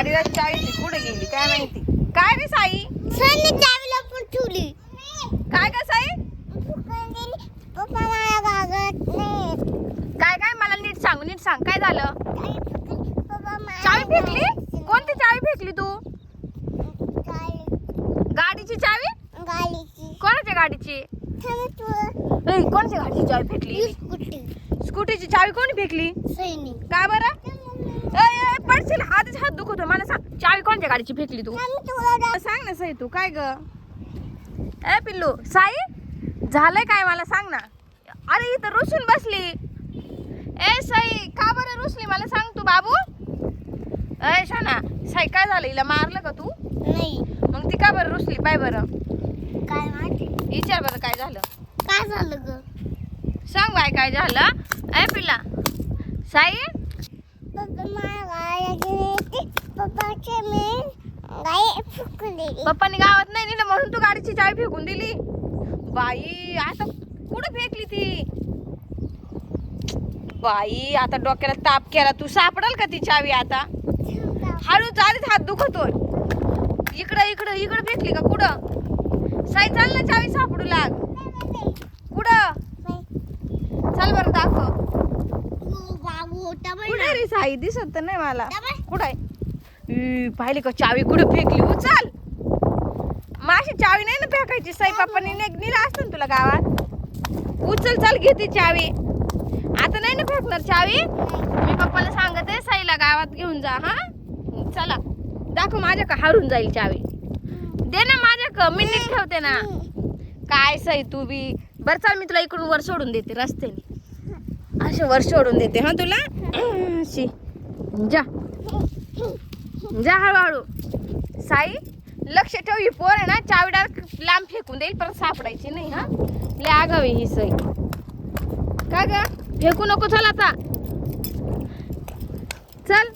गाडीला चावी कुठे गेली काय माहिती. काय रे साई? चावीला पण ठेवली. काय ग साई? पप्पा मला गागत नाही. काय काय मला नीट सांग काय झालं? चावी फेकली? कोणती चावी फेकली तू? गाडीची चावी? कोणाच्या गाडीची? कोणाच्या गाडीची चावी फेकली? स्कूटीची चावी कोणी फेकली? काय बरं? पडशील, हात दुखतो. मला सांग, चावी कोणत्या गाडीची फेकली तू? सांग ना साई, तू काय ग? ए पिल्लू, साई झालंय काय मला सांग ना. अरे इथं रुसून बसली. ए साई, का बरं रुसली मला सांग तू बाबू. ए शाना, साई काय झालं? हिला मारलं का तू? नाही. मग ती का बरं रुसली? पाय बरं, काय माहिती विचार बरं काय झालं. काय झालं ग? सांग बाय काय झालं. ए पिल्ला साई, पप्पा मला गाय गेली. पप्पाचे मी गाय फुकून दिली. पप्पानी गावात नाही नेलं म्हणून तू गाडीची चावी फेकून दिली. बाई आता कुठे फेकली ती? बाई आता डोक्याला ताप केला. तू सापडाल का ती चावी आता? हळू चालीत, हात दुखतोय. इकडं इकडं इकडं फेकली का कुठं? साई चाल ना, चावी सापडू लाग. कुठं? चल बरं दाखव. कुठे रे साई? दिसत तर नाही मला. कुठं आहे? पाहिली का चावी कुठे फेकली? उचल. माशी चावी नाही ना फेकायची. साई पप्पानी नेलं असतं ना तुला गावात. उचल, चल घे ती चावी. आता नाही ना फेकणार चावी. मी पप्पाला सांगते साईला गावात घेऊन जा. हा चला दाखव. माझ्या का हरून जाईल चावी. दे ना माझ्या का, मी नीट ठेवते ना. काय साई तू बी. बरं चल, मी तुला इकडून वर सोडून देते रस्त्याने. असे वर सोडून देते हा तुला. अशी जा जा हळूहळू. साई लक्ष ठेव, ही पोर आहे ना चावी डायरेक्ट लांब फेकून देईल, परत सापडायची नाही. हा लय आगावी ही साई. का ग? फेकू नको. चल आता चल.